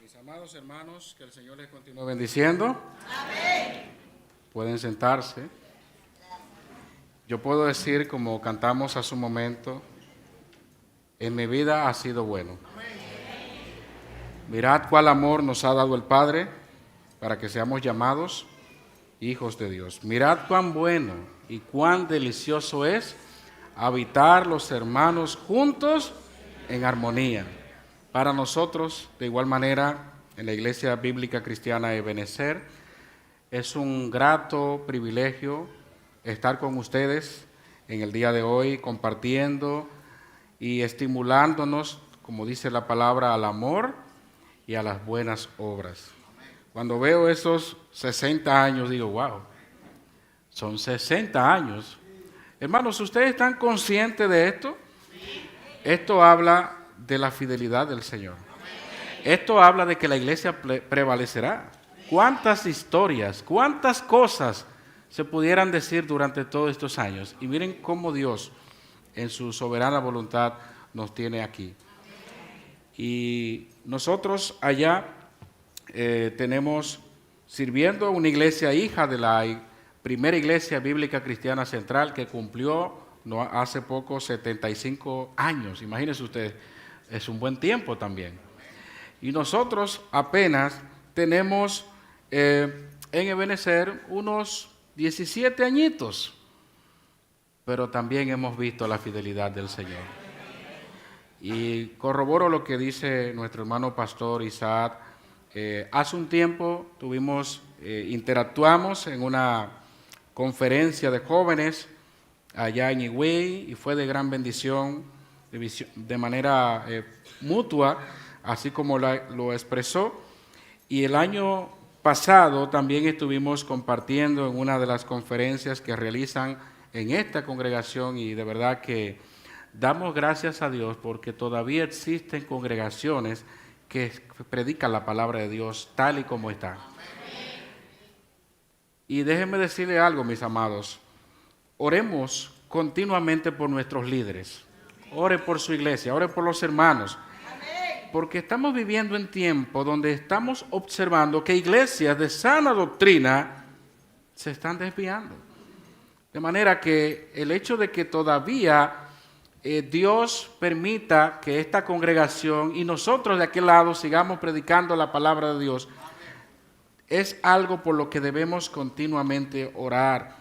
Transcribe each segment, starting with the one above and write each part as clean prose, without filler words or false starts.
Mis amados hermanos, que el Señor les continúe bendiciendo. Amén. Pueden sentarse. Yo puedo decir, como cantamos hace un momento, en mi vida ha sido bueno. Amén. Mirad cuál amor nos ha dado el Padre para que seamos llamados hijos de Dios. Mirad cuán bueno y cuán delicioso es habitar los hermanos juntos en armonía. Para nosotros, de igual manera, en la Iglesia Bíblica Cristiana Ebenezer, es un grato privilegio estar con ustedes en el día de hoy, compartiendo y estimulándonos, como dice la palabra, al amor y a las buenas obras. Cuando veo esos 60 años, digo, wow, son 60 años. Hermanos, ¿ustedes están conscientes de esto? Esto habla de la fidelidad del Señor. Esto habla de que la iglesia prevalecerá. ¿Cuántas historias, cuántas cosas se pudieran decir durante todos estos años? Y miren cómo Dios, en su soberana voluntad, nos tiene aquí. Y nosotros allá tenemos sirviendo una iglesia hija de la primera iglesia bíblica cristiana central que cumplió hace poco 75 años. Imagínense ustedes, es un buen tiempo también. Y nosotros apenas tenemos en Ebenezer unos 17 añitos, pero también hemos visto la fidelidad del Señor. Y corroboro lo que dice nuestro hermano pastor Isaac. Hace un tiempo interactuamos en una conferencia de jóvenes allá en Higüey y fue de gran bendición, de manera mutua, así como lo expresó. Y el año pasado también estuvimos compartiendo en una de las conferencias que realizan en esta congregación y de verdad que damos gracias a Dios porque todavía existen congregaciones que predican la palabra de Dios tal y como está. Y déjenme decirle algo, mis amados, oremos continuamente por nuestros líderes, ore por su iglesia, ore por los hermanos, porque estamos viviendo en tiempo donde estamos observando que iglesias de sana doctrina se están desviando. De manera que el hecho de que todavía Dios permita que esta congregación y nosotros de aquel lado sigamos predicando la palabra de Dios, es algo por lo que debemos continuamente orar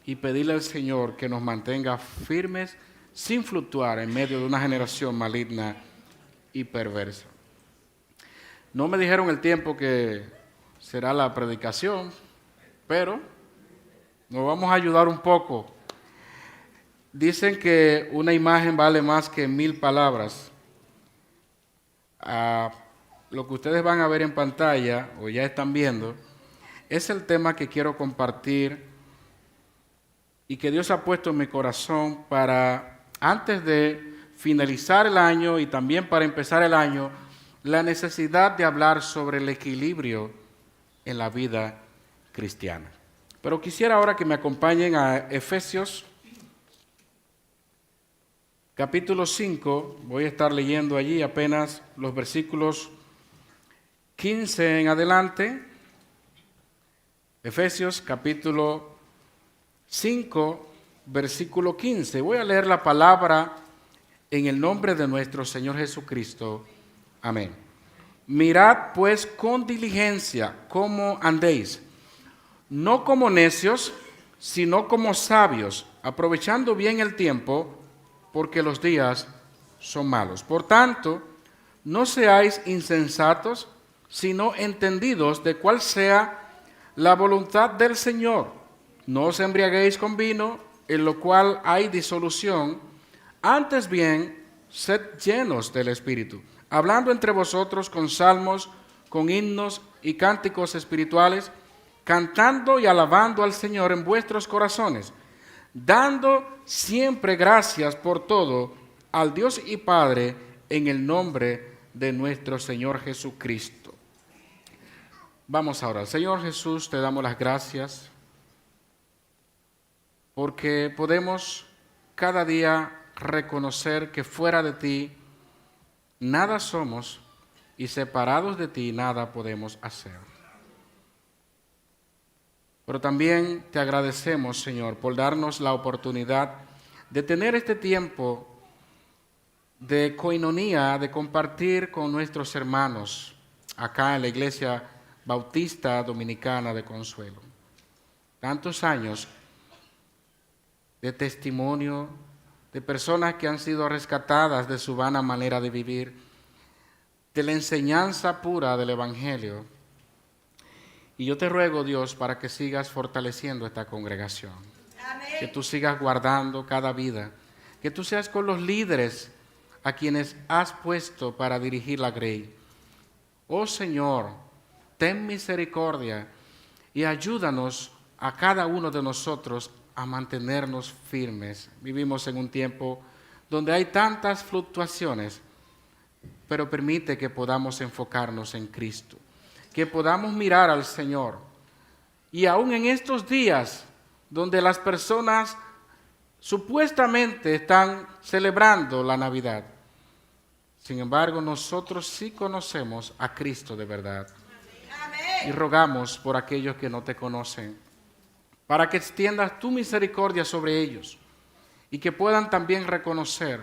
y pedirle al Señor que nos mantenga firmes sin fluctuar en medio de una generación maligna y perversa. No me dijeron el tiempo que será la predicación, pero nos vamos a ayudar un poco. Dicen que una imagen vale más que 1000 palabras. Lo que ustedes van a ver en pantalla, o ya están viendo, es el tema que quiero compartir y que Dios ha puesto en mi corazón para, antes de finalizar el año y también para empezar el año, la necesidad de hablar sobre el equilibrio en la vida cristiana. Pero quisiera ahora que me acompañen a Efesios capítulo 5, voy a estar leyendo allí apenas los versículos 15 en adelante. Efesios capítulo 5, versículo 15. Voy a leer la palabra en el nombre de nuestro Señor Jesucristo. Amén. Mirad pues con diligencia cómo andéis, no como necios, sino como sabios, aprovechando bien el tiempo, porque los días son malos. Por tanto, no seáis insensatos, sino entendidos de cuál sea la voluntad del Señor. No os embriaguéis con vino, en lo cual hay disolución, antes bien, sed llenos del Espíritu, hablando entre vosotros con salmos, con himnos y cánticos espirituales, cantando y alabando al Señor en vuestros corazones, dando siempre gracias por todo al Dios y Padre en el nombre de nuestro Señor Jesucristo. Vamos ahora. Señor Jesús, te damos las gracias porque podemos cada día reconocer que fuera de ti nada somos y separados de ti nada podemos hacer. Pero también te agradecemos, Señor, por darnos la oportunidad de tener este tiempo de coinonía, de compartir con nuestros hermanos acá en la Iglesia Bautista Dominicana de Consuelo. Tantos años de testimonio de personas que han sido rescatadas de su vana manera de vivir, de la enseñanza pura del Evangelio. Y yo te ruego, Dios, para que sigas fortaleciendo esta congregación. Amén. Que tú sigas guardando cada vida. Que tú seas con los líderes a quienes has puesto para dirigir la Grey. Oh Señor, ten misericordia y ayúdanos a cada uno de nosotros a mantenernos firmes. Vivimos en un tiempo donde hay tantas fluctuaciones, pero permite que podamos enfocarnos en Cristo, que podamos mirar al Señor. Y aún en estos días donde las personas supuestamente están celebrando la Navidad, sin embargo nosotros sí conocemos a Cristo de verdad. Amén. Y rogamos por aquellos que no te conocen, para que extiendas tu misericordia sobre ellos y que puedan también reconocer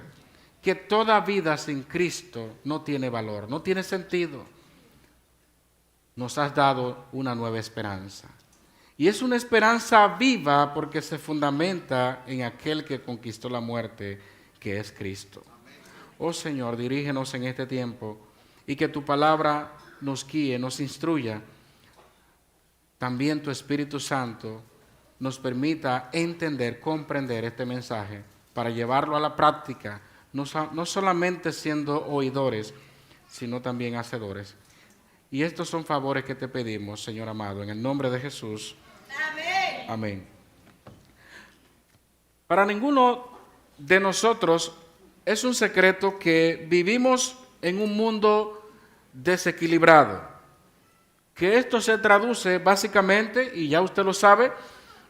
que toda vida sin Cristo no tiene valor, no tiene sentido. Nos has dado una nueva esperanza. Y es una esperanza viva porque se fundamenta en aquel que conquistó la muerte, que es Cristo. Oh Señor, dirígenos en este tiempo y que tu palabra nos guíe, nos instruya. También tu Espíritu Santo nos permita entender, comprender este mensaje para llevarlo a la práctica, no solamente siendo oidores, sino también hacedores. Y estos son favores que te pedimos, Señor amado, en el nombre de Jesús. Amén. Amén. Para ninguno de nosotros es un secreto que vivimos en un mundo desequilibrado, que esto se traduce básicamente, y ya usted lo sabe,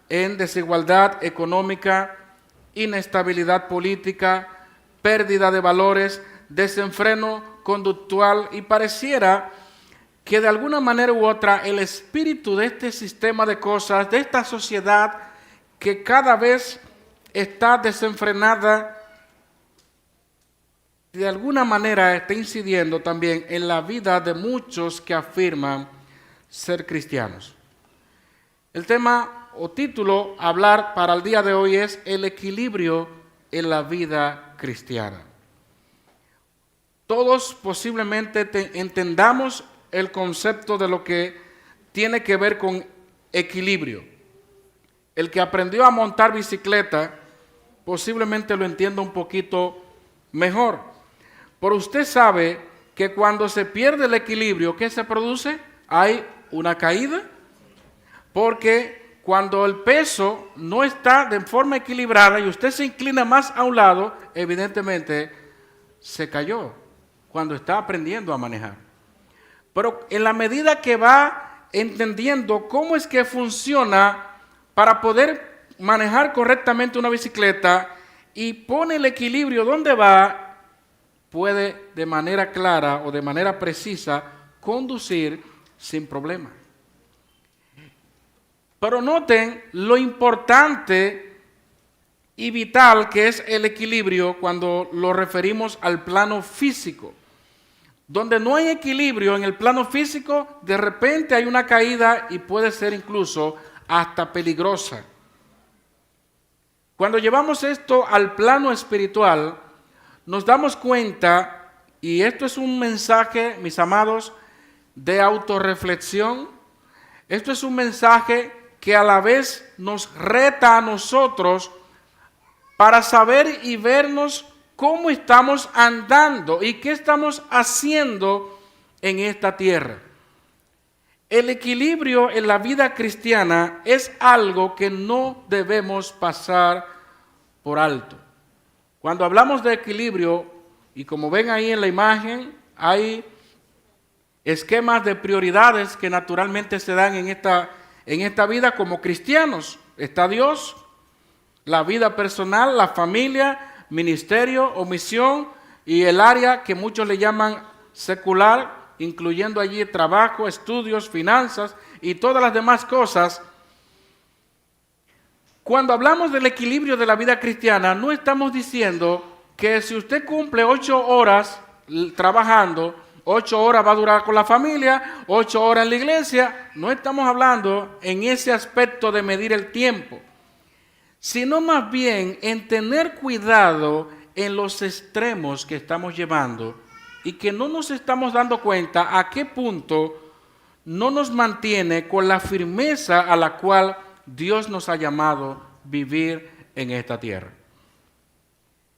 en desigualdad económica, inestabilidad política, pérdida de valores, desenfreno conductual, y pareciera que de alguna manera u otra el espíritu de este sistema de cosas, de esta sociedad que cada vez está desenfrenada, de alguna manera está incidiendo también en la vida de muchos que afirman ser cristianos. El tema o título a hablar para el día de hoy es el equilibrio en la vida cristiana. Todos posiblemente entendamos el concepto de lo que tiene que ver con equilibrio. El que aprendió a montar bicicleta posiblemente lo entienda un poquito mejor. Pero usted sabe que cuando se pierde el equilibrio, ¿qué se produce? Hay una caída, porque cuando el peso no está de forma equilibrada y usted se inclina más a un lado, evidentemente se cayó cuando está aprendiendo a manejar. Pero en la medida que va entendiendo cómo es que funciona para poder manejar correctamente una bicicleta y pone el equilibrio donde va, puede de manera clara o de manera precisa conducir sin problema. Pero noten lo importante y vital que es el equilibrio cuando lo referimos al plano físico. Donde no hay equilibrio en el plano físico, de repente hay una caída y puede ser incluso hasta peligrosa. Cuando llevamos esto al plano espiritual, nos damos cuenta, y esto es un mensaje, mis amados, de autorreflexión. Esto es un mensaje que a la vez nos reta a nosotros para saber y vernos cómo estamos andando y qué estamos haciendo en esta tierra. El equilibrio en la vida cristiana es algo que no debemos pasar por alto. Cuando hablamos de equilibrio, y como ven ahí en la imagen, hay esquemas de prioridades que naturalmente se dan en esta vida como cristianos. Está Dios, la vida personal, la familia, ministerio o misión y el área que muchos le llaman secular incluyendo allí trabajo, estudios, finanzas y todas las demás cosas. Cuando hablamos del equilibrio de la vida cristiana, no estamos diciendo que si usted cumple 8 horas trabajando, 8 horas va a durar con la familia, 8 horas en la iglesia. No estamos hablando en ese aspecto de medir el tiempo, sino más bien en tener cuidado en los extremos que estamos llevando y que no nos estamos dando cuenta a qué punto no nos mantiene con la firmeza a la cual Dios nos ha llamado vivir en esta tierra.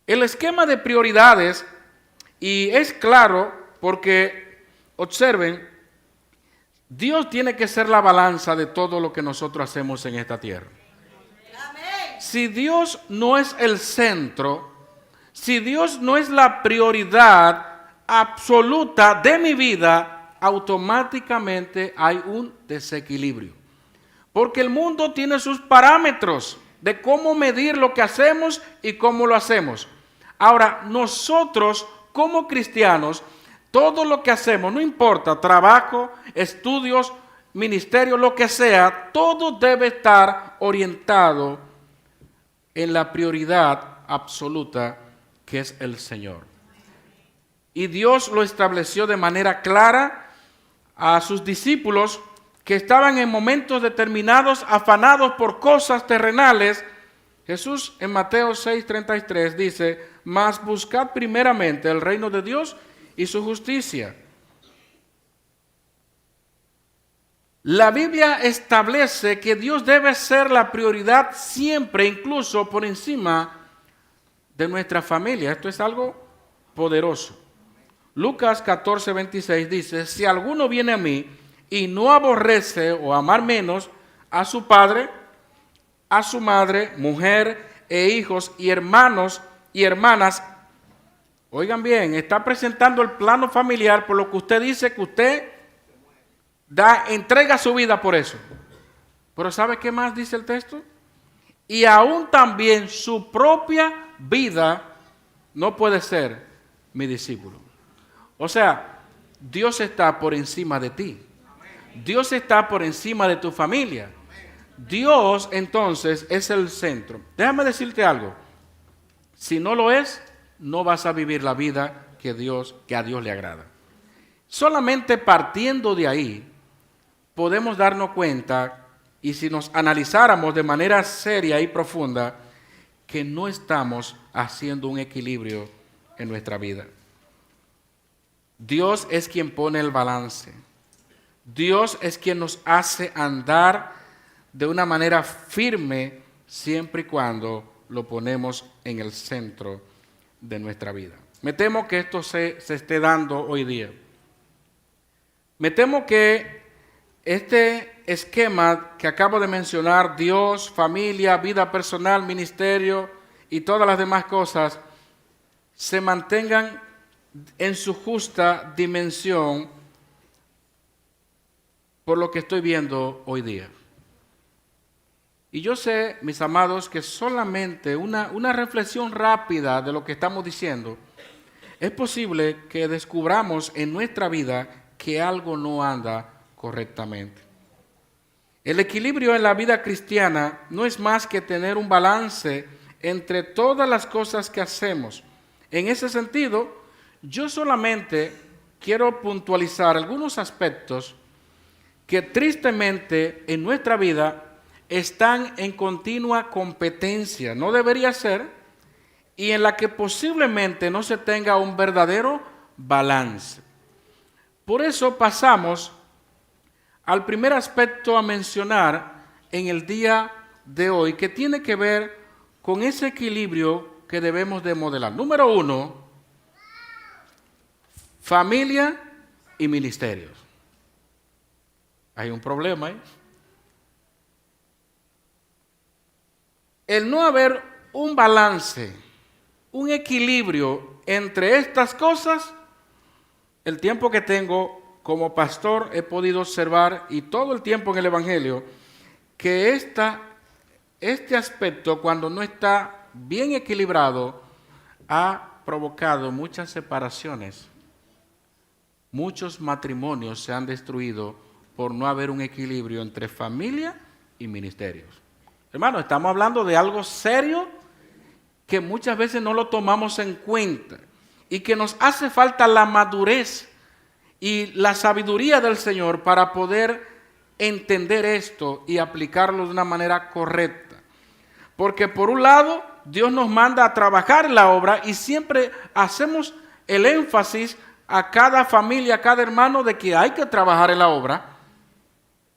El esquema de prioridades, y es claro porque, observen, Dios tiene que ser la balanza de todo lo que nosotros hacemos en esta tierra. Si Dios no es el centro, si Dios no es la prioridad absoluta de mi vida, automáticamente hay un desequilibrio. Porque el mundo tiene sus parámetros de cómo medir lo que hacemos y cómo lo hacemos. Ahora, nosotros como cristianos, todo lo que hacemos, no importa, trabajo, estudios, ministerio, lo que sea, todo debe estar orientado en la prioridad absoluta que es el Señor. Y Dios lo estableció de manera clara a sus discípulos que estaban en momentos determinados afanados por cosas terrenales. Jesús en Mateo 6:33 dice: mas buscad primeramente el reino de Dios y su justicia. La Biblia establece que Dios debe ser la prioridad siempre, incluso por encima de nuestra familia. Esto es algo poderoso. Lucas 14:26 dice: si alguno viene a mí y no aborrece o amar menos a su padre, a su madre, mujer e hijos y hermanos y hermanas, oigan bien, está presentando el plano familiar por lo que usted dice que usted entrega su vida por eso. Pero ¿sabe qué más dice el texto? Y aún también su propia vida no puede ser mi discípulo. O sea, Dios está por encima de ti. Dios está por encima de tu familia. Dios entonces es el centro. Déjame decirte algo. Si no lo es, no vas a vivir la vida que a Dios le agrada. Solamente partiendo de ahí podemos darnos cuenta, y si nos analizáramos de manera seria y profunda, que no estamos haciendo un equilibrio en nuestra vida. Dios es quien pone el balance. Dios es quien nos hace andar de una manera firme siempre y cuando lo ponemos en el centro de nuestra vida. Me temo que esto se esté dando hoy día. Me temo que este esquema que acabo de mencionar, Dios, familia, vida personal, ministerio y todas las demás cosas, se mantengan en su justa dimensión por lo que estoy viendo hoy día. Y yo sé, mis amados, que solamente una reflexión rápida de lo que estamos diciendo, es posible que descubramos en nuestra vida que algo no anda correctamente. El equilibrio en la vida cristiana no es más que tener un balance entre todas las cosas que hacemos. En ese sentido, yo solamente quiero puntualizar algunos aspectos que tristemente en nuestra vida están en continua competencia, no debería ser, y en la que posiblemente no se tenga un verdadero balance. Por eso pasamos al primer aspecto a mencionar en el día de hoy, que tiene que ver con ese equilibrio que debemos de modelar. Número 1, familia y ministerios. Hay un problema ahí. El no haber un balance, un equilibrio entre estas cosas, el tiempo que tengo como pastor he podido observar, y todo el tiempo en el Evangelio, que este aspecto, cuando no está bien equilibrado, ha provocado muchas separaciones muchos matrimonios se han destruido por no haber un equilibrio entre familia y ministerios. Hermano, estamos hablando de algo serio que muchas veces no lo tomamos en cuenta y que nos hace falta la madurez y la sabiduría del Señor para poder entender esto y aplicarlo de una manera correcta. Porque por un lado, Dios nos manda a trabajar en la obra y siempre hacemos el énfasis a cada familia, a cada hermano de que hay que trabajar en la obra,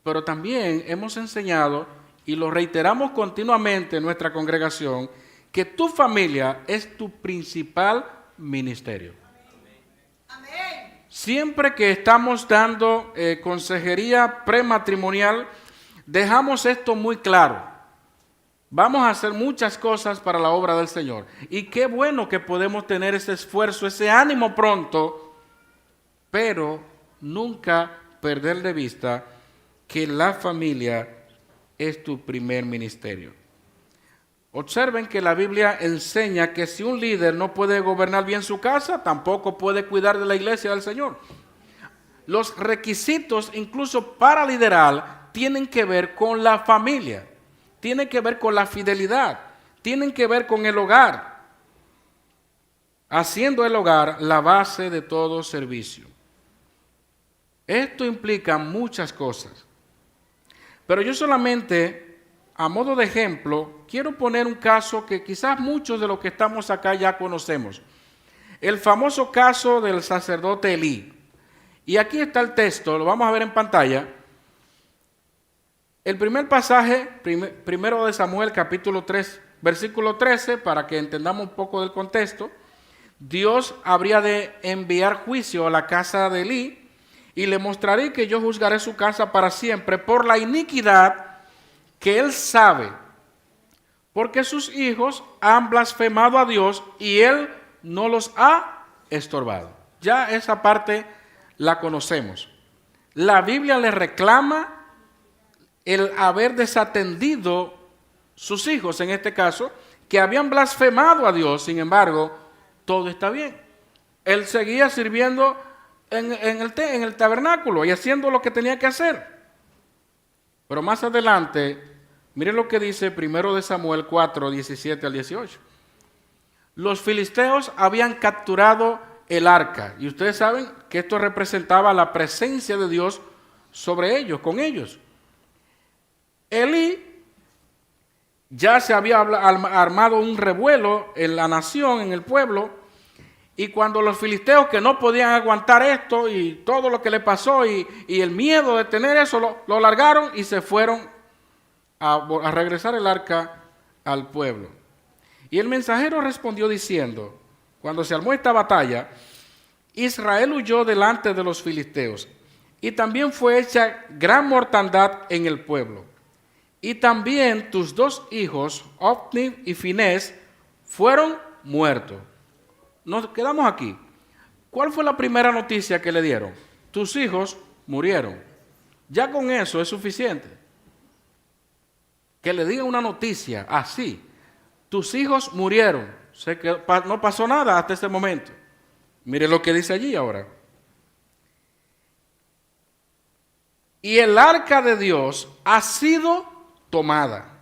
pero también hemos enseñado y lo reiteramos continuamente en nuestra congregación, que tu familia es tu principal ministerio. Amén. Siempre que estamos dando consejería prematrimonial, dejamos esto muy claro. Vamos a hacer muchas cosas para la obra del Señor. Y qué bueno que podemos tener ese esfuerzo, ese ánimo pronto, pero nunca perder de vista que la familia es tu primer ministerio. Observen que la Biblia enseña que si un líder no puede gobernar bien su casa, tampoco puede cuidar de la iglesia del Señor. Los requisitos, incluso para liderar, tienen que ver con la familia, tienen que ver con la fidelidad, tienen que ver con el hogar, haciendo el hogar la base de todo servicio. Esto implica muchas cosas. Pero yo solamente, a modo de ejemplo, quiero poner un caso que quizás muchos de los que estamos acá ya conocemos. El famoso caso del sacerdote Elí. Y aquí está el texto, lo vamos a ver en pantalla. El primer pasaje, primero de Samuel, capítulo 3, versículo 13, para que entendamos un poco del contexto. Dios habría de enviar juicio a la casa de Elí, y le mostraré que yo juzgaré su casa para siempre por la iniquidad que él sabe, porque sus hijos han blasfemado a Dios y él no los ha estorbado. Ya esa parte la conocemos. La Biblia le reclama el haber desatendido sus hijos, en este caso, que habían blasfemado a Dios. Sin embargo, todo está bien. Él seguía sirviendo en el tabernáculo y haciendo lo que tenía que hacer. Pero más adelante, miren lo que dice 1 Samuel 4, 17 al 18. Los filisteos habían capturado el arca, y ustedes saben que esto representaba la presencia de Dios sobre ellos, con ellos. Elí ya se había armado un revuelo en la nación, en el pueblo. Y cuando los filisteos, que no podían aguantar esto y todo lo que le pasó y el miedo de tener eso, lo largaron y se fueron a regresar el arca al pueblo. Y el mensajero respondió diciendo, cuando se armó esta batalla, Israel huyó delante de los filisteos y también fue hecha gran mortandad en el pueblo. Y también tus dos hijos, Ofni y Finés, fueron muertos. Nos quedamos aquí. ¿Cuál fue la primera noticia que le dieron? Tus hijos murieron. Ya con eso es suficiente. Que le digan una noticia así. Tus hijos murieron. Sé que no pasó nada hasta ese momento. Mire lo que dice allí ahora. Y el arca de Dios ha sido tomada.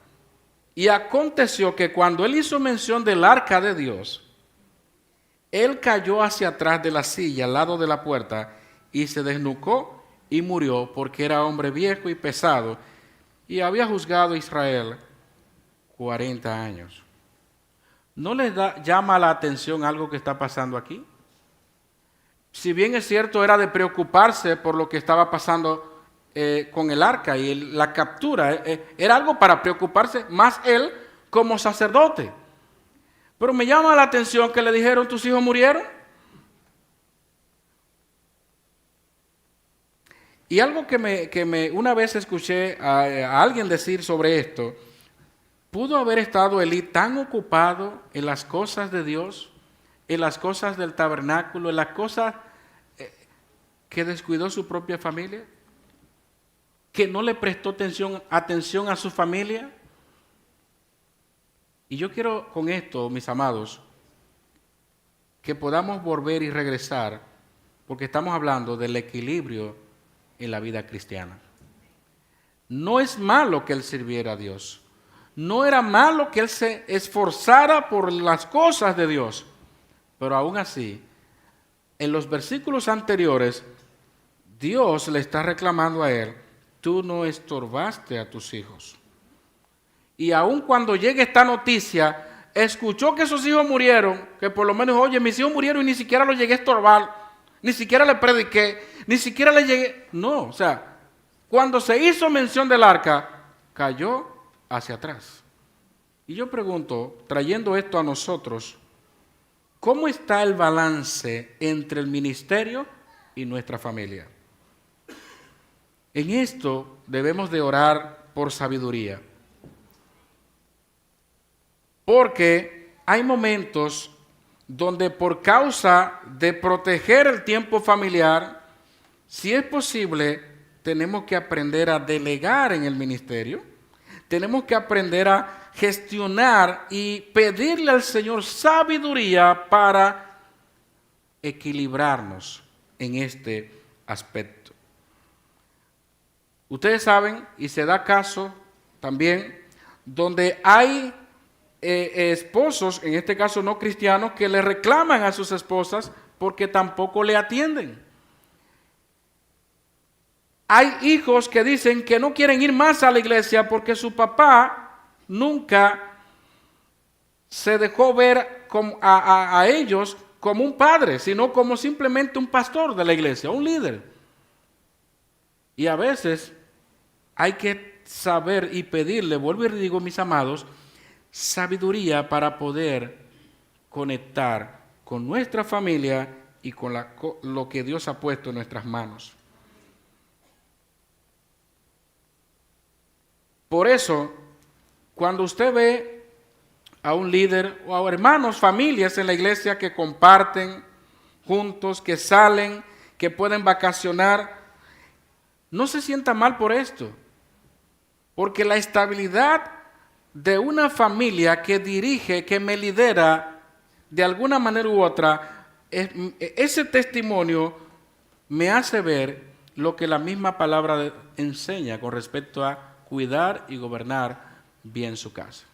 Y aconteció que cuando él hizo mención del arca de Dios, él cayó hacia atrás de la silla, al lado de la puerta, y se desnucó y murió, porque era hombre viejo y pesado, y había juzgado a Israel 40 años. ¿No les llama la atención algo que está pasando aquí? Si bien es cierto, era de preocuparse por lo que estaba pasando con el arca y la captura, era algo para preocuparse más él como sacerdote. Pero me llama la atención que le dijeron, ¿tus hijos murieron? Y algo que una vez escuché a alguien decir sobre esto, ¿pudo haber estado Elí tan ocupado en las cosas de Dios, en las cosas del tabernáculo, en las cosas que descuidó su propia familia? ¿Que no le prestó atención a su familia? Y yo quiero con esto, mis amados, que podamos volver y regresar porque estamos hablando del equilibrio en la vida cristiana. No es malo que él sirviera a Dios. No era malo que él se esforzara por las cosas de Dios. Pero aún así, en los versículos anteriores, Dios le está reclamando a él: tú no estorbaste a tus hijos. Y aun cuando llegue esta noticia, escuchó que sus hijos murieron, que por lo menos, oye, mis hijos murieron y ni siquiera los llegué a estorbar, ni siquiera le prediqué, ni siquiera le llegué. No, o sea, cuando se hizo mención del arca, cayó hacia atrás. Y yo pregunto, trayendo esto a nosotros, ¿cómo está el balance entre el ministerio y nuestra familia? En esto debemos de orar por sabiduría. Porque hay momentos donde por causa de proteger el tiempo familiar, si es posible, tenemos que aprender a delegar en el ministerio, tenemos que aprender a gestionar y pedirle al Señor sabiduría para equilibrarnos en este aspecto. Ustedes saben, y se da caso también, donde hay esposos, en este caso no cristianos, que le reclaman a sus esposas porque tampoco le atienden. Hay hijos que dicen que no quieren ir más a la iglesia porque su papá nunca se dejó ver a ellos como un padre, sino como simplemente un pastor de la iglesia, un líder. Y a veces hay que saber y pedirle, vuelvo y digo, mis amados, sabiduría para poder conectar con nuestra familia y con lo que Dios ha puesto en nuestras manos. Por eso, cuando usted ve a un líder o a hermanos, familias en la iglesia que comparten juntos, que salen, que pueden vacacionar, no se sienta mal por esto, porque la estabilidad de una familia que dirige, que me lidera de alguna manera u otra, ese testimonio me hace ver lo que la misma palabra enseña con respecto a cuidar y gobernar bien su casa.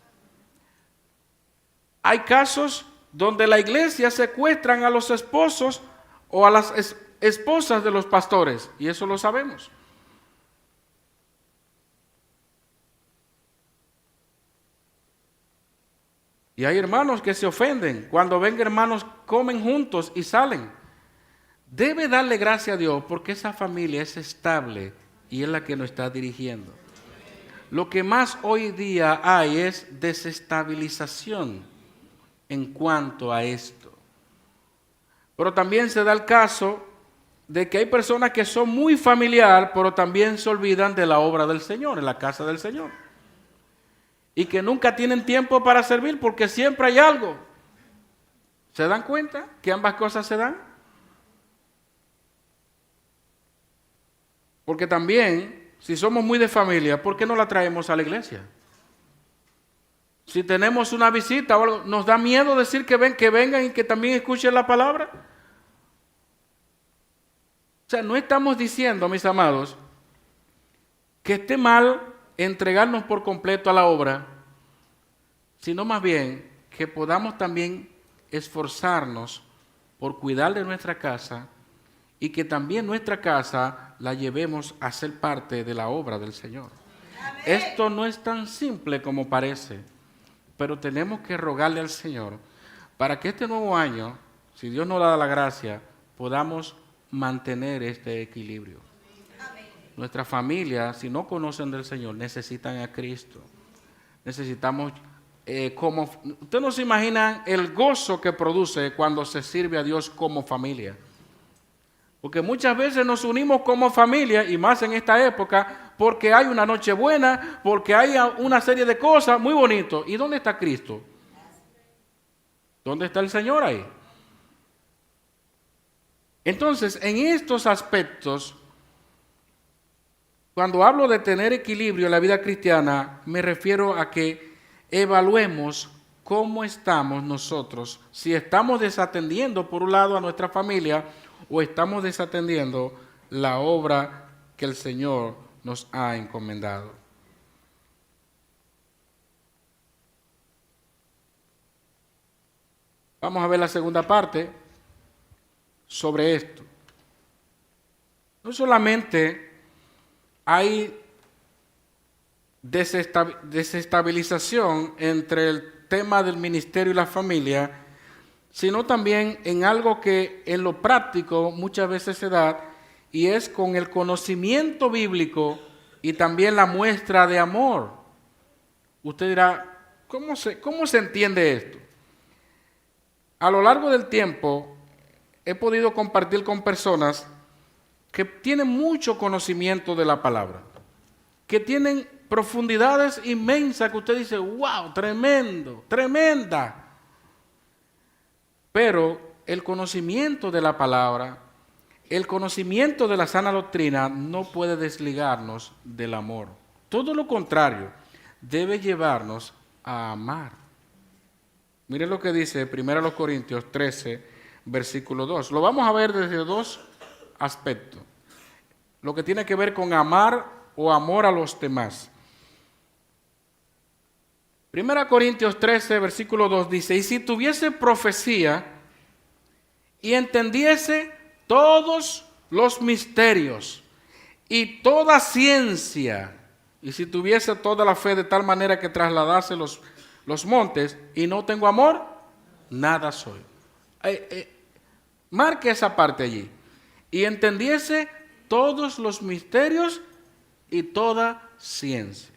Hay casos donde la iglesia secuestran a los esposos o a las esposas de los pastores, y eso lo sabemos. Y hay hermanos que se ofenden cuando ven que hermanos comen juntos y salen. Debe darle gracias a Dios porque esa familia es estable y es la que nos está dirigiendo. Lo que más hoy día hay es desestabilización en cuanto a esto. Pero también se da el caso de que hay personas que son muy familiar, pero también se olvidan de la obra del Señor, en la casa del Señor. Y que nunca tienen tiempo para servir porque siempre hay algo. ¿Se dan cuenta que ambas cosas se dan? Porque también, si somos muy de familia, ¿por qué no la traemos a la iglesia? Si tenemos una visita o algo, ¿nos da miedo decir que vengan y que también escuchen la palabra? O sea, no estamos diciendo, mis amados, que esté mal entregarnos por completo a la obra, sino más bien que podamos también esforzarnos por cuidar de nuestra casa y que también nuestra casa la llevemos a ser parte de la obra del Señor. Amén. Esto no es tan simple como parece, pero tenemos que rogarle al Señor para que este nuevo año, si Dios nos da la gracia, podamos mantener este equilibrio. Nuestra familia, si no conocen del Señor, necesitan a Cristo. Necesitamos, ustedes no se imaginan el gozo que produce cuando se sirve a Dios como familia. Porque muchas veces nos unimos como familia, y más en esta época, porque hay una noche buena, porque hay una serie de cosas muy bonitas. ¿Y dónde está Cristo? ¿Dónde está el Señor ahí? Entonces, en estos aspectos, cuando hablo de tener equilibrio en la vida cristiana, me refiero a que evaluemos cómo estamos nosotros, si estamos desatendiendo por un lado a nuestra familia o estamos desatendiendo la obra que el Señor nos ha encomendado. Vamos a ver la segunda parte sobre esto. No solamente hay desestabilización entre el tema del ministerio y la familia, sino también en algo que en lo práctico muchas veces se da, y es con el conocimiento bíblico y también la muestra de amor. Usted dirá, ¿cómo se entiende esto? A lo largo del tiempo he podido compartir con personas que tienen mucho conocimiento de la palabra, que tienen profundidades inmensas que usted dice, wow, tremendo, tremenda. Pero el conocimiento de la palabra, el conocimiento de la sana doctrina no puede desligarnos del amor. Todo lo contrario, debe llevarnos a amar. Miren lo que dice 1 Corintios 13, versículo 2. Lo vamos a ver desde dos aspectos. Lo que tiene que ver con amar o amor a los demás. 1 Corintios 13, versículo 2 dice, y si tuviese profecía y entendiese todos los misterios y toda ciencia, y si tuviese toda la fe de tal manera que trasladase los montes y no tengo amor, nada soy. Marque esa parte allí. Y entendiese todos los misterios y toda ciencia.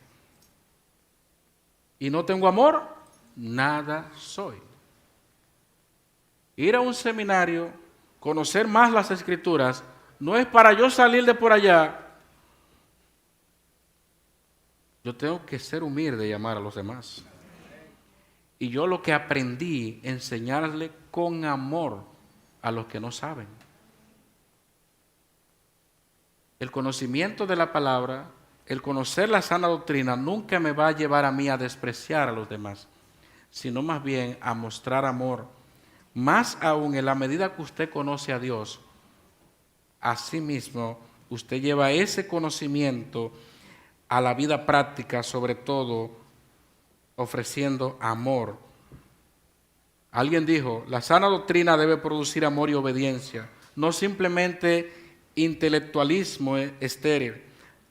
Y no tengo amor, nada soy. Ir a un seminario, conocer más las Escrituras, no es para yo salir de por allá. Yo tengo que ser humilde y amar a los demás. Y yo lo que aprendí, enseñarle con amor a los que no saben. El conocimiento de la palabra, el conocer la sana doctrina, nunca me va a llevar a mí a despreciar a los demás, sino más bien a mostrar amor. Más aún, en la medida que usted conoce a Dios, asimismo, usted lleva ese conocimiento a la vida práctica, sobre todo ofreciendo amor. Alguien dijo, la sana doctrina debe producir amor y obediencia, no simplemente intelectualismo estéril.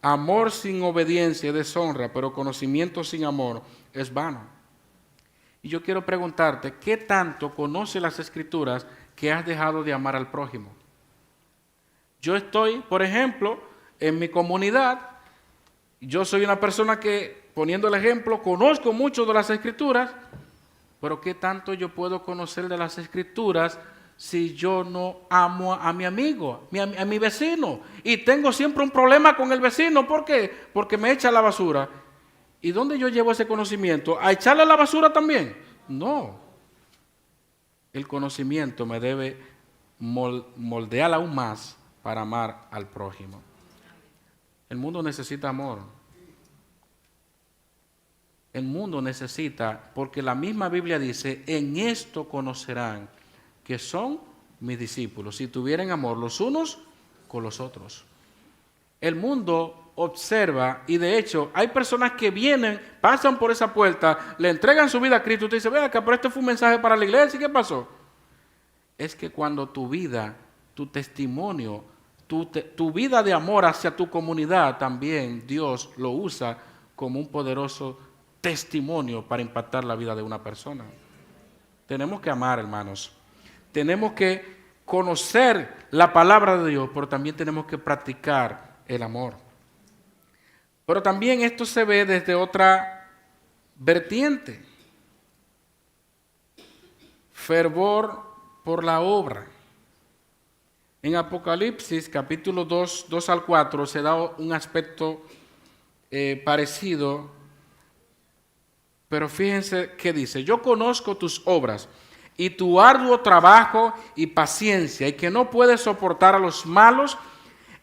Amor sin obediencia es deshonra, pero conocimiento sin amor es vano. Y yo quiero preguntarte, ¿qué tanto conoces las Escrituras que has dejado de amar al prójimo? Yo estoy, por ejemplo, en mi comunidad, yo soy una persona que, poniendo el ejemplo, conozco mucho de las Escrituras, pero ¿qué tanto yo puedo conocer de las Escrituras si yo no amo a mi amigo, a mi vecino? Y tengo siempre un problema con el vecino. ¿Por qué? Porque me echa la basura. ¿Y dónde yo llevo ese conocimiento? ¿A echarle la basura también? No. El conocimiento me debe moldear aún más para amar al prójimo. El mundo necesita amor. El mundo necesita, porque la misma Biblia dice, en esto conocerán que son mis discípulos, si tuvieran amor los unos con los otros. El mundo observa, y de hecho hay personas que vienen, pasan por esa puerta, le entregan su vida a Cristo, y usted dice, ve acá, pero este fue un mensaje para la iglesia, ¿y qué pasó? Es que cuando tu vida, tu testimonio, tu vida de amor hacia tu comunidad, también Dios lo usa como un poderoso testimonio para impactar la vida de una persona. Tenemos que amar, hermanos. Tenemos que conocer la palabra de Dios, pero también tenemos que practicar el amor. Pero también esto se ve desde otra vertiente. Fervor por la obra. En Apocalipsis, capítulo 2 al 4, se da un aspecto parecido. Pero fíjense qué dice, yo conozco tus obras y tu arduo trabajo y paciencia, y que no puedes soportar a los malos,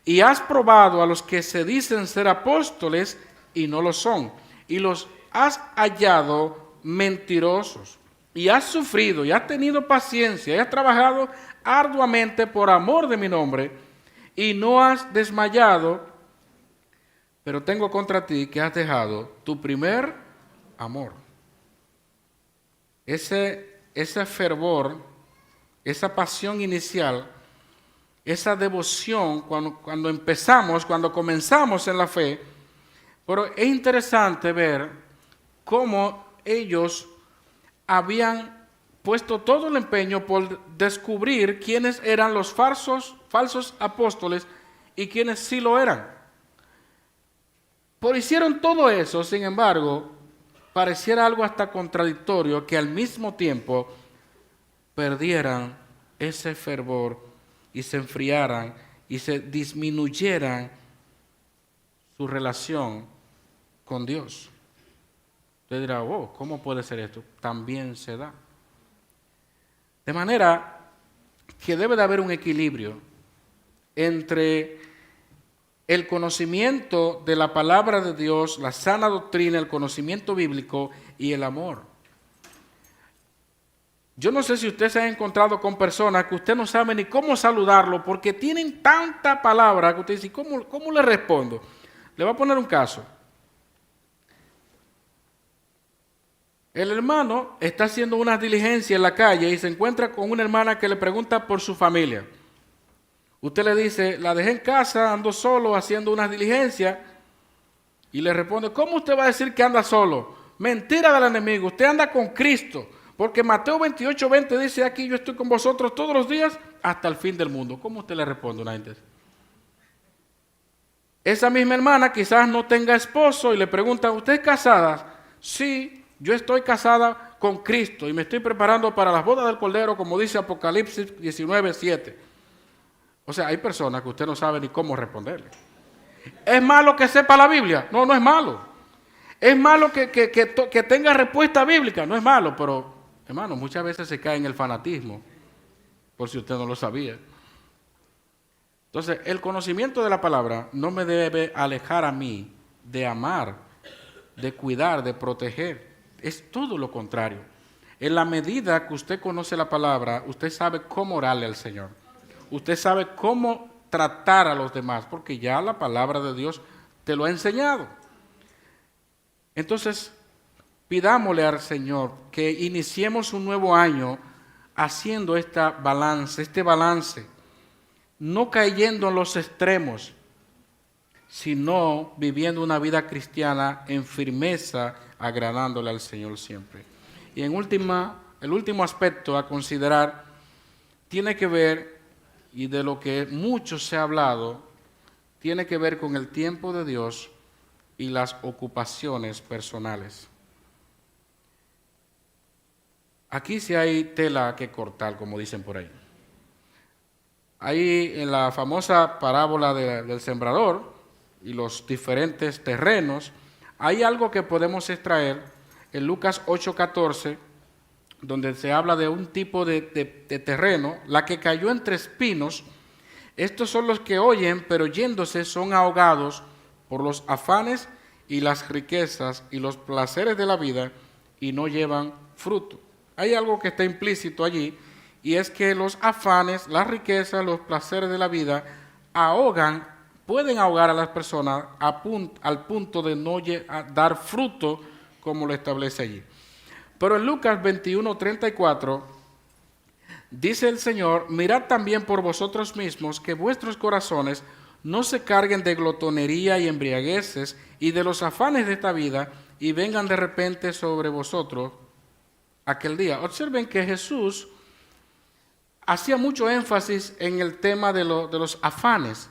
y has probado a los que se dicen ser apóstoles y no lo son, y los has hallado mentirosos. y has sufrido y has tenido paciencia y has trabajado arduamente por amor de mi nombre y no has desmayado, pero tengo contra ti que has dejado tu primer amor. Ese fervor, esa pasión inicial, esa devoción cuando comenzamos en la fe, pero es interesante ver cómo ellos habían puesto todo el empeño por descubrir quiénes eran los falsos apóstoles y quiénes sí lo eran. Por hicieron todo eso, sin embargo, pareciera algo hasta contradictorio que al mismo tiempo perdieran ese fervor y se enfriaran y se disminuyeran su relación con Dios. Usted dirá, oh, ¿cómo puede ser esto? También se da. De manera que debe de haber un equilibrio entre el conocimiento de la palabra de Dios, la sana doctrina, el conocimiento bíblico y el amor. Yo no sé si usted se ha encontrado con personas que usted no sabe ni cómo saludarlo porque tienen tanta palabra que usted dice, ¿cómo le respondo? Le voy a poner un caso. El hermano está haciendo una diligencia en la calle y se encuentra con una hermana que le pregunta por su familia. Usted le dice, la dejé en casa, ando solo haciendo una diligencia. Y le responde, ¿cómo usted va a decir que anda solo? Mentira del enemigo, usted anda con Cristo. Porque Mateo 28:20 dice aquí, yo estoy con vosotros todos los días hasta el fin del mundo. ¿Cómo usted le responde a una gente? Esa misma hermana quizás no tenga esposo y le pregunta, ¿usted es casada? Sí. Yo estoy casada con Cristo y me estoy preparando para las bodas del Cordero, como dice Apocalipsis 19:7. O sea, hay personas que usted no sabe ni cómo responderle. ¿Es malo que sepa la Biblia? No, no es malo. ¿Es malo que tenga respuesta bíblica? No es malo, pero, hermano, muchas veces se cae en el fanatismo, por si usted no lo sabía. Entonces, el conocimiento de la palabra no me debe alejar a mí de amar, de cuidar, de proteger. Es todo lo contrario. En la medida que usted conoce la palabra, usted sabe cómo orarle al Señor. Usted sabe cómo tratar a los demás, porque ya la palabra de Dios te lo ha enseñado. Entonces, pidámosle al Señor que iniciemos un nuevo año haciendo este balance, no cayendo en los extremos, sino viviendo una vida cristiana en firmeza, agradándole al Señor siempre. Y el último aspecto a considerar tiene que ver, y de lo que mucho se ha hablado, tiene que ver con el tiempo de Dios y las ocupaciones personales. Aquí sí hay tela que cortar, como dicen por ahí. Ahí en la famosa parábola del sembrador y los diferentes terrenos, hay algo que podemos extraer en Lucas 8:14, donde se habla de un tipo de terreno, la que cayó entre espinos. Estos son los que oyen, pero yéndose son ahogados por los afanes y las riquezas y los placeres de la vida y no llevan fruto. Hay algo que está implícito allí, y es que los afanes, las riquezas, los placeres de la vida pueden ahogar a las personas al punto de no dar fruto como lo establece allí. Pero en Lucas 21:34 dice el Señor, mirad también por vosotros mismos que vuestros corazones no se carguen de glotonería y embriagueces y de los afanes de esta vida y vengan de repente sobre vosotros aquel día. Observen que Jesús hacía mucho énfasis en el tema de los afanes.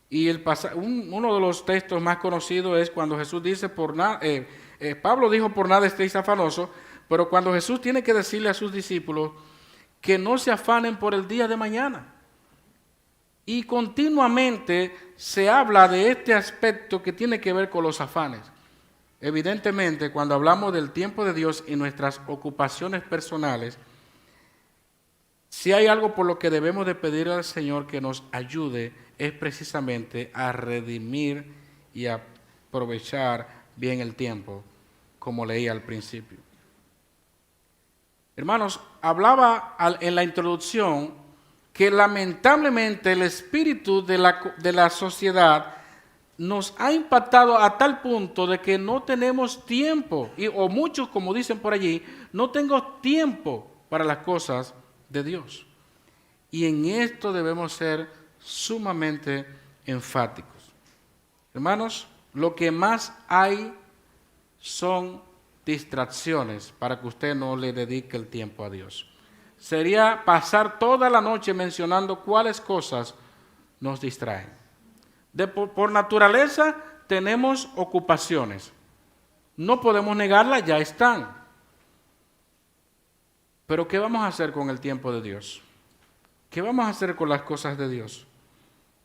Y uno de los textos más conocidos es cuando Jesús dice, Pablo dijo, por nada estéis afanosos, pero cuando Jesús tiene que decirle a sus discípulos que no se afanen por el día de mañana. Y continuamente se habla de este aspecto que tiene que ver con los afanes. Evidentemente, cuando hablamos del tiempo de Dios y nuestras ocupaciones personales, si hay algo por lo que debemos de pedir al Señor que nos ayude, es precisamente a redimir y a aprovechar bien el tiempo, como leí al principio. Hermanos, hablaba en la introducción que lamentablemente el espíritu de la sociedad nos ha impactado a tal punto de que no tenemos tiempo, o muchos, como dicen por allí, no tengo tiempo para las cosas de Dios. Y en esto debemos ser sumamente enfáticos. Hermanos, lo que más hay son distracciones para que usted no le dedique el tiempo a Dios. Sería pasar toda la noche mencionando cuáles cosas nos distraen. Por naturaleza tenemos ocupaciones. No podemos negarlas, ya están. Pero ¿qué vamos a hacer con el tiempo de Dios? ¿Qué vamos a hacer con las cosas de Dios?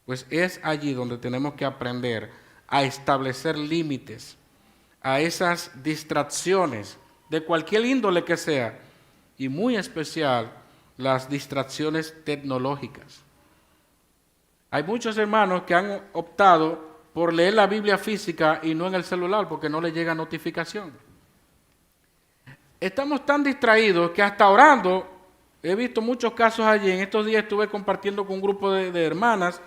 Pues es allí donde tenemos que aprender a establecer límites a esas distracciones de cualquier índole que sea, y muy especial las distracciones tecnológicas. Hay muchos hermanos que han optado por leer la Biblia física y no en el celular porque no les llega notificación. Estamos tan distraídos que hasta orando, he visto muchos casos allí. En estos días estuve compartiendo con un grupo de hermanas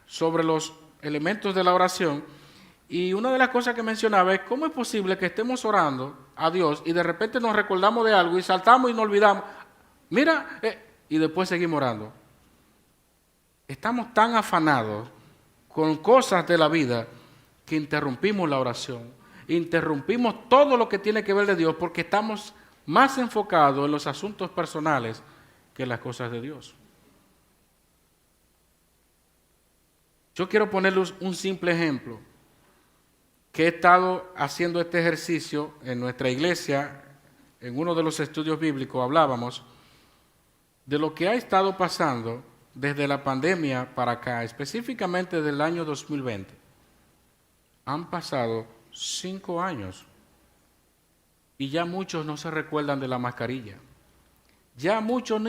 sobre los elementos de la oración, y una de las cosas que mencionaba es cómo es posible que estemos orando a Dios y de repente nos recordamos de algo y saltamos y nos olvidamos. Mira, y después seguimos orando. Estamos tan afanados con cosas de la vida que interrumpimos la oración, interrumpimos todo lo que tiene que ver de Dios porque estamos más enfocados en los asuntos personales que en las cosas de Dios. Yo quiero ponerles un simple ejemplo, que he estado haciendo este ejercicio en nuestra iglesia. En uno de los estudios bíblicos hablábamos de lo que ha estado pasando desde la pandemia para acá, específicamente del año 2020. Han pasado 5 años y ya muchos no se recuerdan de la mascarilla. Ya muchos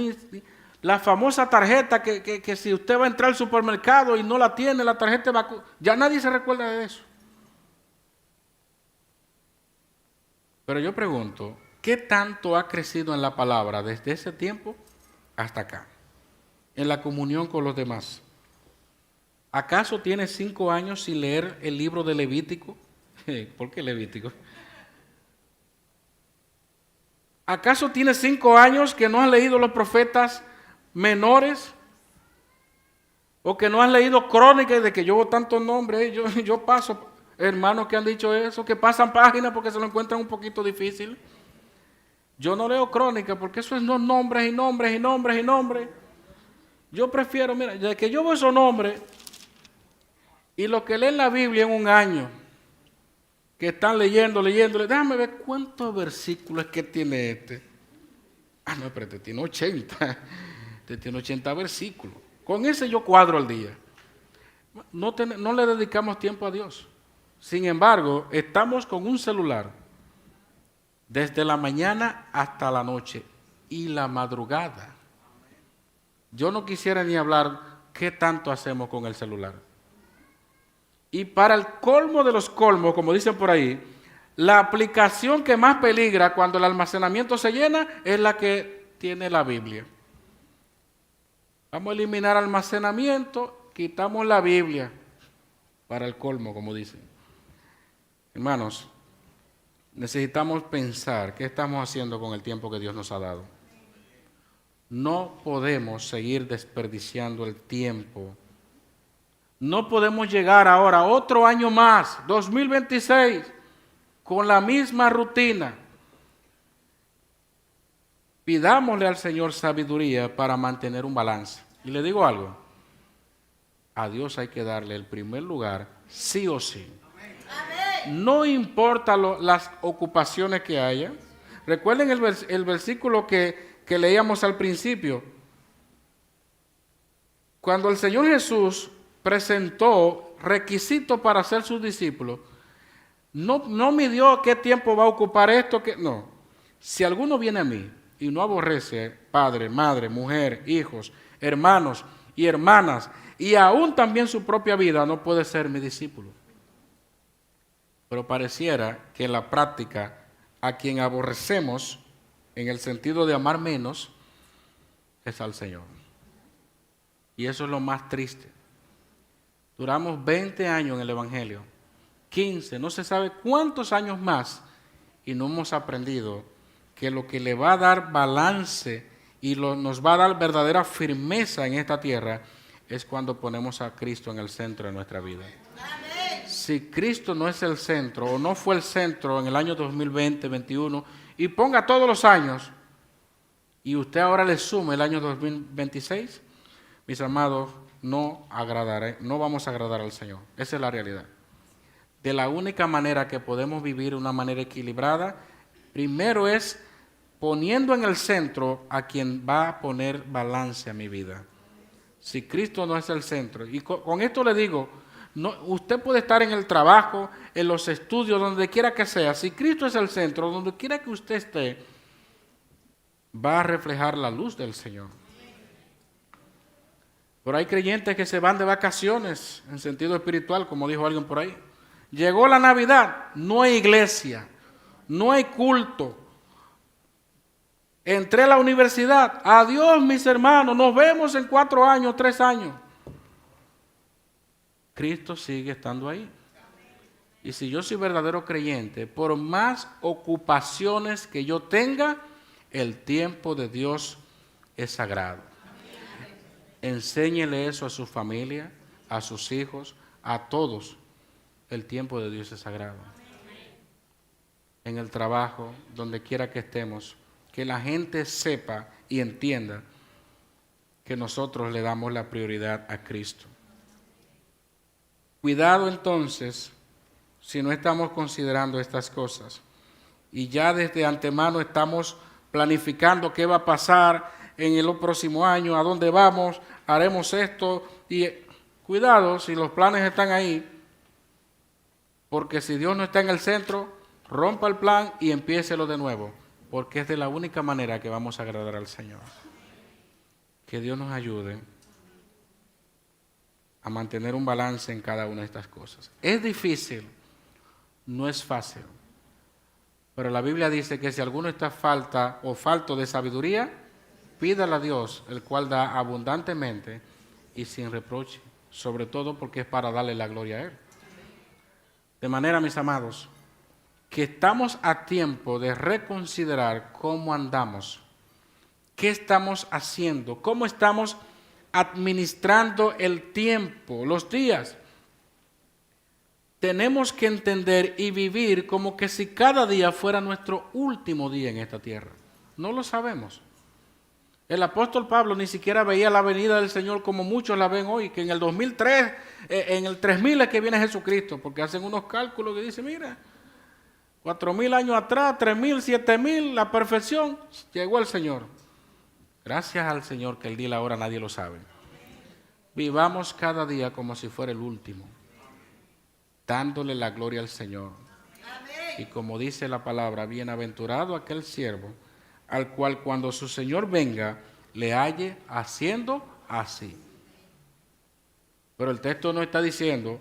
la famosa tarjeta que si usted va a entrar al supermercado y no la tiene, la tarjeta ya nadie se recuerda de eso. Pero yo pregunto, ¿qué tanto ha crecido en la palabra desde ese tiempo hasta acá? En la comunión con los demás. ¿Acaso tienes 5 años sin leer el libro de Levítico? ¿Por qué Levítico? ¿Acaso tienes 5 años que no has leído los profetas menores? ¿O que no has leído crónicas de que yo tantos nombres? Yo paso, hermanos que han dicho eso, que pasan páginas porque se lo encuentran un poquito difícil. Yo no leo crónicas porque eso es nombres y nombres y nombres y nombres. Yo prefiero, mira, ya que yo veo esos nombres y lo que leen la Biblia en un año, que están leyéndole, déjame ver cuántos versículos es que tiene este. Ah, no, pero este tiene 80. Este tiene 80 versículos. Con ese yo cuadro al día. No le dedicamos tiempo a Dios. Sin embargo, estamos con un celular desde la mañana hasta la noche y la madrugada. Yo no quisiera ni hablar qué tanto hacemos con el celular. Y para el colmo de los colmos, como dicen por ahí, la aplicación que más peligra cuando el almacenamiento se llena es la que tiene la Biblia. Vamos a eliminar almacenamiento, quitamos la Biblia. Para el colmo, como dicen. Hermanos, necesitamos pensar qué estamos haciendo con el tiempo que Dios nos ha dado. No podemos seguir desperdiciando el tiempo. No podemos llegar ahora otro año más, 2026, con la misma rutina. Pidámosle al Señor sabiduría para mantener un balance. Y le digo algo, a Dios hay que darle el primer lugar, sí o sí. No importa las ocupaciones que haya. Recuerden el versículo que leíamos al principio. Cuando el Señor Jesús presentó requisitos para ser sus discípulos, no midió qué tiempo va a ocupar esto. No. Si alguno viene a mí y no aborrece padre, madre, mujer, hijos, hermanos y hermanas, y aún también su propia vida, no puede ser mi discípulo. Pero pareciera que en la práctica a quien aborrecemos en el sentido de amar menos, es al Señor. Y eso es lo más triste. Duramos 20 años en el Evangelio, 15, no se sabe cuántos años más, y no hemos aprendido que lo que le va a dar balance y nos va a dar verdadera firmeza en esta tierra es cuando ponemos a Cristo en el centro de nuestra vida. Amén. Si Cristo no es el centro o no fue el centro en el año 2020, 2021, y ponga todos los años, y usted ahora le sume el año 2026, mis amados, no vamos a agradar al Señor. Esa es la realidad. De la única manera que podemos vivir de una manera equilibrada, primero es poniendo en el centro a quien va a poner balance a mi vida. Si Cristo no es el centro, y con esto le digo, no, usted puede estar en el trabajo, en los estudios, donde quiera que sea. Si Cristo es el centro, donde quiera que usted esté, va a reflejar la luz del Señor. Pero hay creyentes que se van de vacaciones en sentido espiritual, como dijo alguien por ahí. Llegó la Navidad, no hay iglesia, no hay culto. Entré a la universidad, adiós mis hermanos, nos vemos en 4 años, 3 años. Cristo sigue estando ahí. Y si yo soy verdadero creyente, por más ocupaciones que yo tenga, el tiempo de Dios es sagrado. Enséñele eso a su familia, a sus hijos, a todos. El tiempo de Dios es sagrado. En el trabajo, donde quiera que estemos, que la gente sepa y entienda que nosotros le damos la prioridad a Cristo. Cuidado entonces si no estamos considerando estas cosas y ya desde antemano estamos planificando qué va a pasar en el próximo año, a dónde vamos, haremos esto, y cuidado si los planes están ahí, porque si Dios no está en el centro, rompa el plan y empiécelo de nuevo, porque es de la única manera que vamos a agradar al Señor. Que Dios nos ayude a mantener un balance en cada una de estas cosas. Es difícil, no es fácil, pero la Biblia dice que si alguno está falto de sabiduría, pídala a Dios, el cual da abundantemente y sin reproche, sobre todo porque es para darle la gloria a Él. De manera, mis amados, que estamos a tiempo de reconsiderar cómo andamos, qué estamos haciendo, cómo estamos administrando el tiempo, los días. Tenemos que entender y vivir como que si cada día fuera nuestro último día en esta tierra. No lo sabemos. El apóstol Pablo ni siquiera veía la venida del Señor como muchos la ven hoy, que en el 2003, en el 3000 es que viene Jesucristo, porque hacen unos cálculos que dicen, mira, 4000 años atrás, 3000, 7000, la perfección, llegó el Señor. Gracias al Señor que el día y la hora nadie lo sabe. Vivamos cada día como si fuera el último, dándole la gloria al Señor. Y como dice la palabra, bienaventurado aquel siervo al cual cuando su Señor venga, le halle haciendo así. Pero el texto no está diciendo,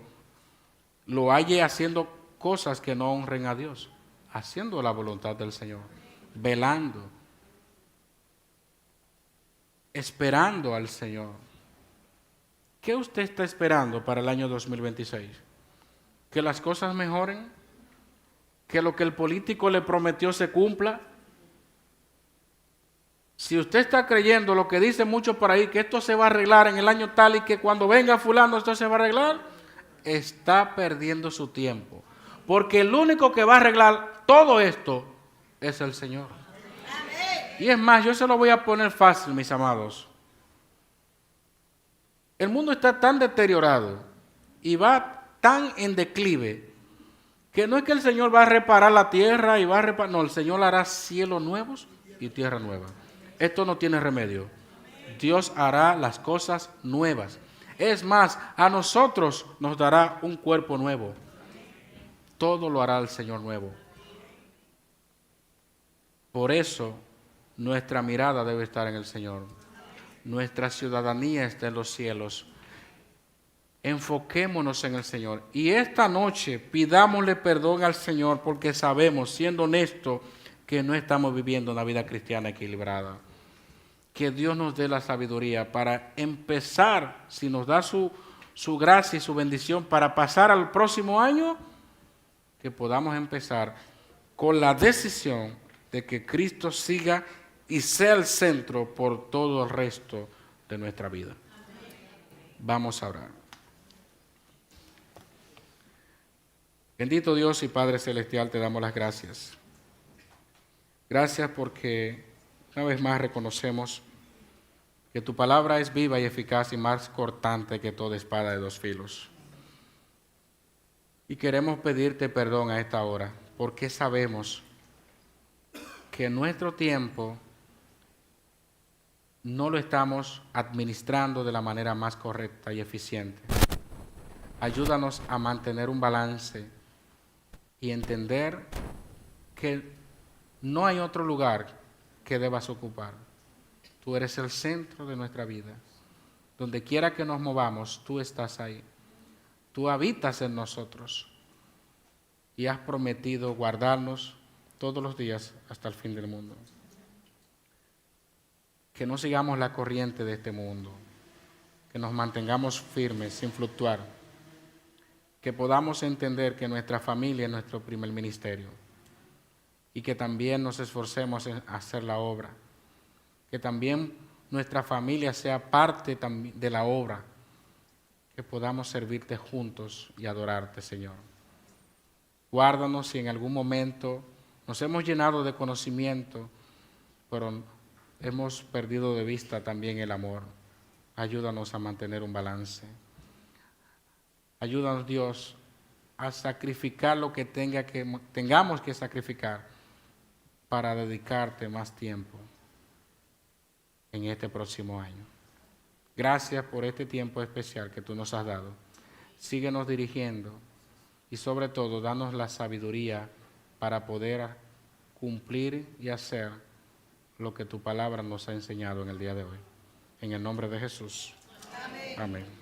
lo halle haciendo cosas que no honren a Dios, haciendo la voluntad del Señor, velando, esperando al Señor. ¿Qué usted está esperando para el año 2026? ¿Que las cosas mejoren? ¿Que lo que el político le prometió se cumpla? Si usted está creyendo lo que dicen muchos por ahí, que esto se va a arreglar en el año tal y que cuando venga fulano esto se va a arreglar, está perdiendo su tiempo. Porque el único que va a arreglar todo esto es el Señor. Y es más, yo se lo voy a poner fácil, mis amados. El mundo está tan deteriorado y va tan en declive que no es que el Señor va a reparar la tierra y va a reparar, no, el Señor hará cielos nuevos y tierra nueva. Esto no tiene remedio. Dios hará las cosas nuevas. Es más, a nosotros nos dará un cuerpo nuevo. Todo lo hará el Señor nuevo. Por eso, nuestra mirada debe estar en el Señor. Nuestra ciudadanía está en los cielos. Enfoquémonos en el Señor. Y esta noche pidámosle perdón al Señor porque sabemos, siendo honestos, que no estamos viviendo una vida cristiana equilibrada. Que Dios nos dé la sabiduría para empezar, si nos da su gracia y su bendición, para pasar al próximo año, que podamos empezar con la decisión de que Cristo siga y sea el centro por todo el resto de nuestra vida. Vamos a orar. Bendito Dios y Padre Celestial, te damos las gracias. Gracias porque una vez más reconocemos que tu palabra es viva y eficaz y más cortante que toda espada de dos filos. Y queremos pedirte perdón a esta hora, porque sabemos que nuestro tiempo no lo estamos administrando de la manera más correcta y eficiente. Ayúdanos a mantener un balance y entender que no hay otro lugar que debas ocupar. Tú eres el centro de nuestra vida. Donde quiera que nos movamos, tú estás ahí. Tú habitas en nosotros y has prometido guardarnos todos los días hasta el fin del mundo. Que no sigamos la corriente de este mundo, que nos mantengamos firmes sin fluctuar, que podamos entender que nuestra familia es nuestro primer ministerio y que también nos esforcemos en hacer la obra. Que también nuestra familia sea parte de la obra, que podamos servirte juntos y adorarte, Señor. Guárdanos si en algún momento nos hemos llenado de conocimiento, pero hemos perdido de vista también el amor. Ayúdanos a mantener un balance. Ayúdanos, Dios, a sacrificar lo que tengamos que sacrificar para dedicarte más tiempo en este próximo año. Gracias por este tiempo especial que tú nos has dado. Síguenos dirigiendo y sobre todo danos la sabiduría para poder cumplir y hacer lo que tu palabra nos ha enseñado en el día de hoy. En el nombre de Jesús. Amén. Amén.